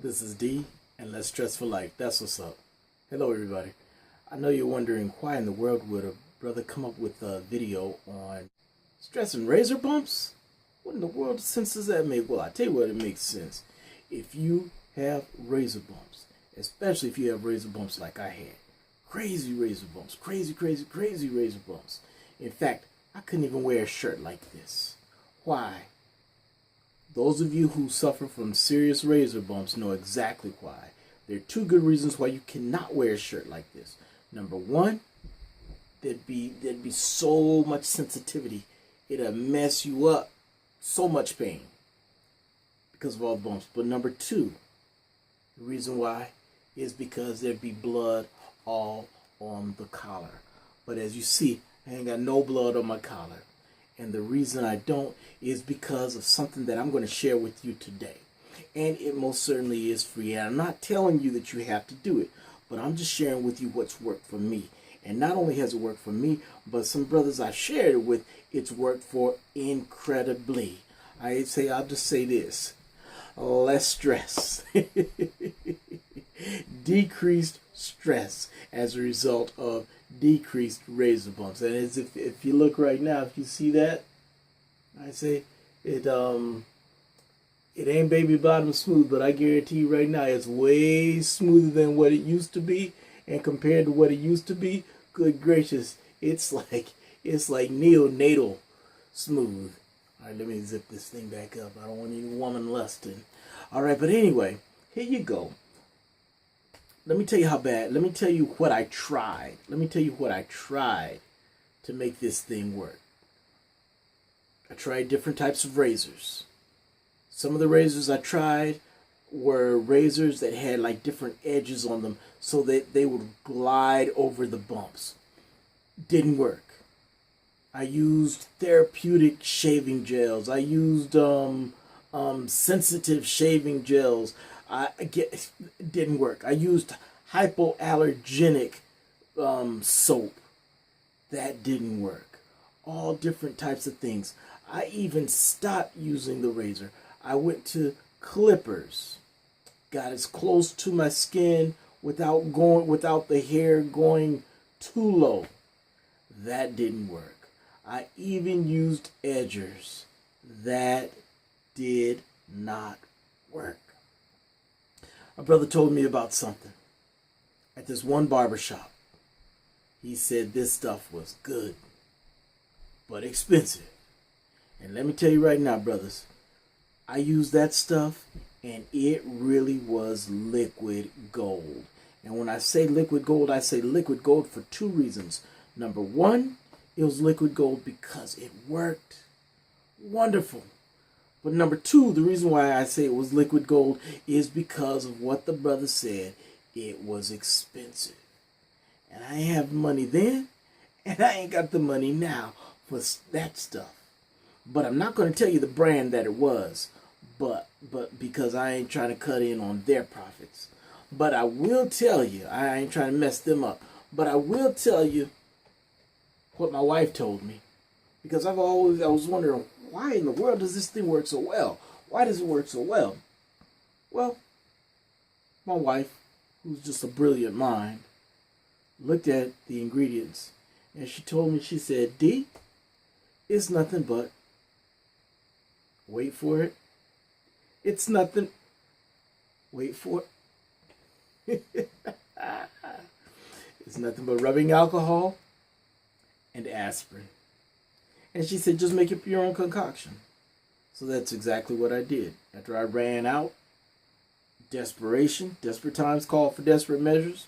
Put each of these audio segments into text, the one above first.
This is D, and Let's Stress for Life. That's what's up. Hello, everybody. I know you're wondering why in the world would a brother come up with a video on stress and razor bumps? What in the world sense does that make? Well, I tell you what, it makes sense. If you have razor bumps, especially if you have razor bumps like I had, crazy razor bumps, crazy razor bumps. In fact, I couldn't even wear a shirt like this. Why? Those of you who suffer from serious razor bumps know exactly why. There are two good reasons why you cannot wear a shirt like this. Number one, there'd be so much sensitivity. It'll mess you up. So much pain because of all the bumps. But number two, the reason why is because there'd be blood all on the collar. But as you see, I ain't got no blood on my collar. And the reason I don't is because of something that I'm going to share with you today. And it most certainly is free. And I'm not telling you that you have to do it, but I'm just sharing with you what's worked for me. And not only has it worked for me, but some brothers I've shared it with, it's worked for incredibly. I'll just say this. Less stress. Decreased stress as a result of decreased razor bumps. And as if you look right now, if you see that, I say it ain't baby bottom smooth, but I guarantee you right now it's way smoother than what it used to be. And compared to what it used to be, good gracious, it's like neonatal smooth. All right, let me zip this thing back up. I don't want any woman lusting. All right, but anyway, here you go. Let me tell you how bad. Let me tell you what I tried. Let me tell you what I tried to make this thing work. I tried different types of razors. Some of the razors I tried were razors that had like different edges on them so that they would glide over the bumps. Didn't work. I used therapeutic shaving gels. I used sensitive shaving gels. Didn't work. I used hypoallergenic soap. That didn't work. All different types of things. I even stopped using the razor. I went to clippers. Got as close to my skin without the hair going too low. That didn't work. I even used edgers. That did not work. A brother told me about something at this one barbershop. He said this stuff was good, but expensive. And let me tell you right now, brothers, I used that stuff and it really was liquid gold. And when I say liquid gold, I say liquid gold for two reasons. Number one, it was liquid gold because it worked wonderful. But number two, the reason why I say it was liquid gold is because of what the brother said. It was expensive. And I ain't have money then, and I ain't got the money now for that stuff. But I'm not going to tell you the brand that it was, but because I ain't trying to cut in on their profits. But I will tell you, I ain't trying to mess them up, but I will tell you what my wife told me. Because I was wondering, why in the world does this thing work so well? Why does it work so well? Well, my wife, who's just a brilliant mind, looked at the ingredients and she told me, she said, D, it's nothing but, wait for it, it's nothing, wait for it, it's nothing but rubbing alcohol and aspirin. And she said, just make up your own concoction. So that's exactly what I did. After I ran out, desperate times call for desperate measures.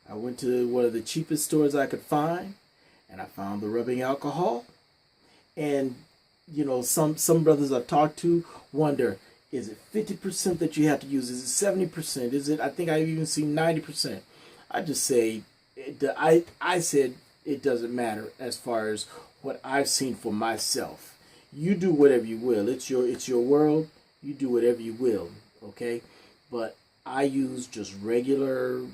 I went to one of the cheapest stores I could find, and I found the rubbing alcohol. And, you know, some brothers I've talked to wonder, is it 50% that you have to use? Is it 70%? Is it, I think I've even seen 90%. I just say, I said it doesn't matter as far as what I've seen for myself. You do whatever you will. It's your world. You do whatever you will, okay? But I use just regular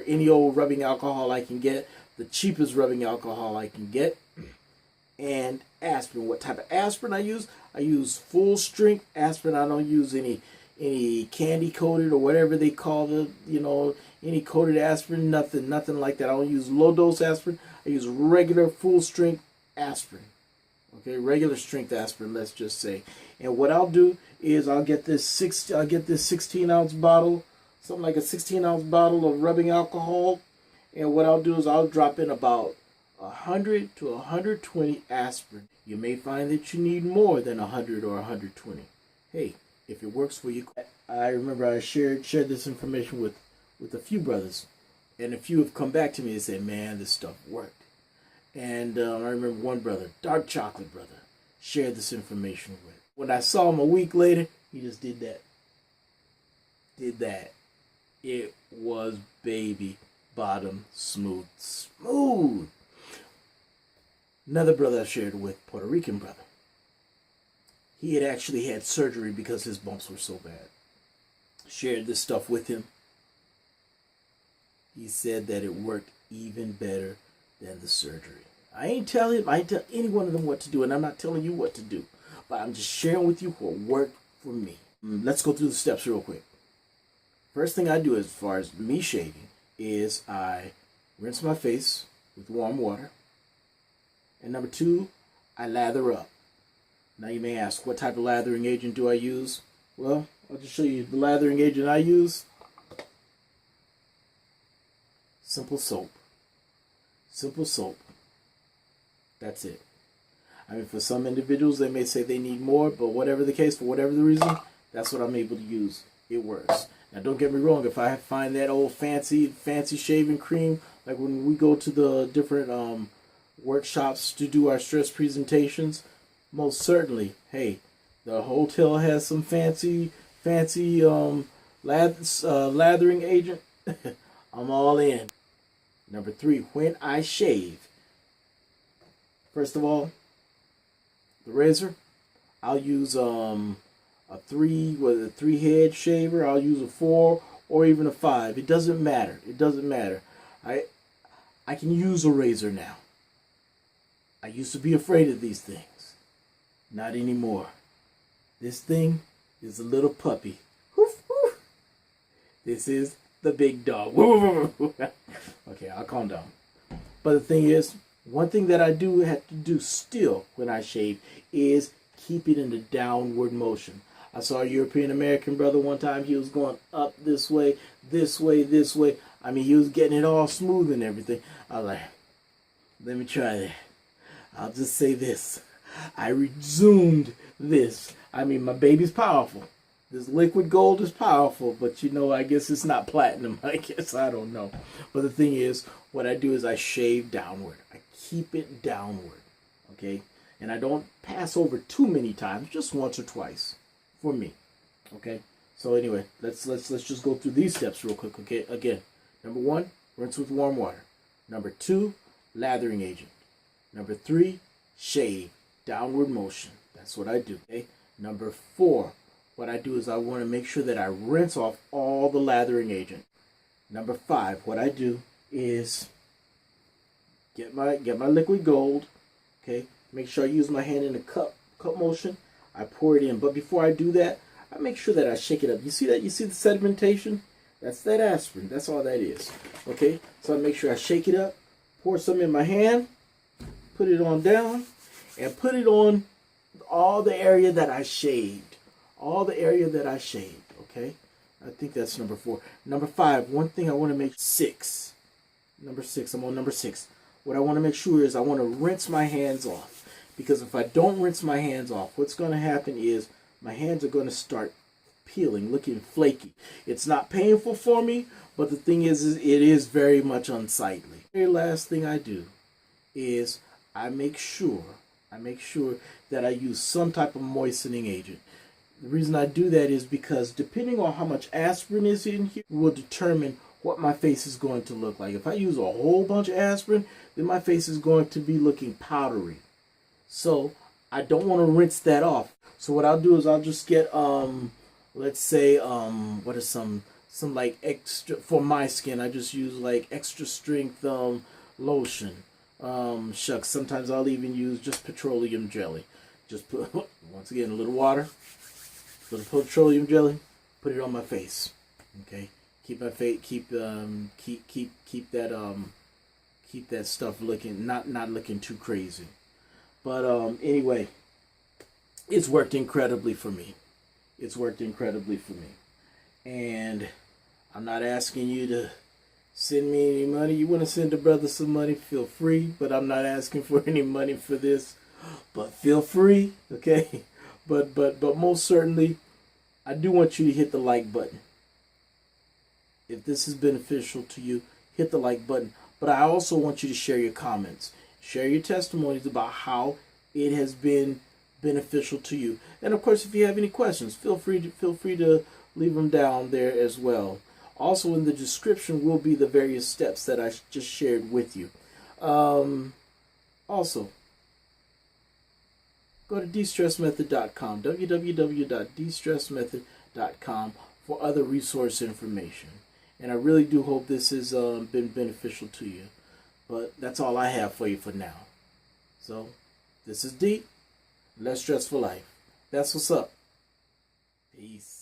any old rubbing alcohol I can get, the cheapest rubbing alcohol I can get, and aspirin. What type of aspirin I use? I use full strength aspirin. I don't use any any candy coated or whatever they call it, any coated aspirin, nothing like that. I don't use low dose aspirin. I use regular full strength aspirin. Okay, regular strength aspirin, let's just say. And what I'll do is I'll get this 16-ounce bottle, something like a 16-ounce bottle of rubbing alcohol. And what I'll do is I'll drop in about 100 to 120 aspirin. You may find that you need more than 100 or 120. Hey, if it works for you. I remember I shared this information with a few brothers, and a few have come back to me and said, man, this stuff worked. And I remember one brother, dark chocolate brother, shared this information with. When I saw him a week later, he just did that. It was baby bottom smooth. Another brother I shared with, Puerto Rican brother. He had actually had surgery because his bumps were so bad. Shared this stuff with him. He said that it worked even better than the surgery. I ain't tell any one of them what to do, and I'm not telling you what to do. But I'm just sharing with you what worked for me. Let's go through the steps real quick. First thing I do as far as me shaving is I rinse my face with warm water. And number 2, I lather up. Now you may ask, what type of lathering agent do I use? Well, I'll just show you the lathering agent I use. Simple soap. Simple soap. That's it. I mean, for some individuals, they may say they need more, but whatever the case, for whatever the reason, that's what I'm able to use. It works. Now, don't get me wrong. If I find that old fancy shaving cream, like when we go to the different workshops to do our stress presentations, most certainly, hey, the hotel has some fancy lathering agent. I'm all in. Number 3, when I shave, first of all, the razor, I'll use a 3-head shaver. I'll use a 4 or even a 5. It doesn't matter. I can use a razor now. I used to be afraid of these things. Not anymore. This thing is a little puppy. Woof, woof. This is the big dog. Okay, I'll calm down. But the thing is, one thing that I do have to do still when I shave is keep it in the downward motion. I saw a European American brother one time. He was going up this way, this way, this way. I mean, he was getting it all smooth and everything. I was like, let me try that. I'll just say this. I resumed this. I mean, my baby's powerful. This liquid gold is powerful, but I guess it's not platinum. I don't know. But the thing is, what I do is I shave downward. I keep it downward, okay? And I don't pass over too many times, just once or twice for me, okay? So anyway, let's just go through these steps real quick, okay? Again, number 1, rinse with warm water. Number 2, lathering agent. Number 3, shave, downward motion. That's what I do, okay? Number 4, what I do is I want to make sure that I rinse off all the lathering agent. Number 5, what I do is get my liquid gold, okay? Make sure I use my hand in a cup motion. I pour it in, but before I do that, I make sure that I shake it up. You see that? You see the sedimentation? That's that aspirin. That's all that is, okay? So I make sure I shake it up, pour some in my hand, put it on down, and put it on all the area that I shaved. All the area that I shaved, okay? I think that's number 4. Number 5, one thing I want to make 6. Number 6, I'm on number 6. What I want to make sure is I want to rinse my hands off. Because if I don't rinse my hands off, what's going to happen is my hands are going to start peeling, looking flaky. It's not painful for me, but the thing is it is very much unsightly. The very last thing I do is I make sure that I use some type of moistening agent. The reason I do that is because depending on how much aspirin is in here will determine what my face is going to look like. If I use a whole bunch of aspirin, then my face is going to be looking powdery. So I don't want to rinse that off. So what I'll do is I'll just get let's say what is some like extra, for my skin I just use like extra strength lotion. Shucks, sometimes I'll even use just petroleum jelly. Just put, once again, a little water, little petroleum jelly, put it on my face. Okay, keep my face, keep that stuff looking not looking too crazy. But anyway, it's worked incredibly for me. It's worked incredibly for me, and I'm not asking you to send me any money. You want to send a brother some money, feel free. But I'm not asking for any money for this. But feel free, okay? But most certainly, I do want you to hit the like button. If this is beneficial to you, hit the like button. But I also want you to share your comments. Share your testimonies about how it has been beneficial to you. And of course, if you have any questions, feel free to leave them down there as well. Also in the description will be the various steps that I just shared with you. Also, go to destressmethod.com, www.destressmethod.com for other resource information. And I really do hope this has been beneficial to you. But that's all I have for you for now. So, this is D. Less Stressful Life. That's what's up. Peace.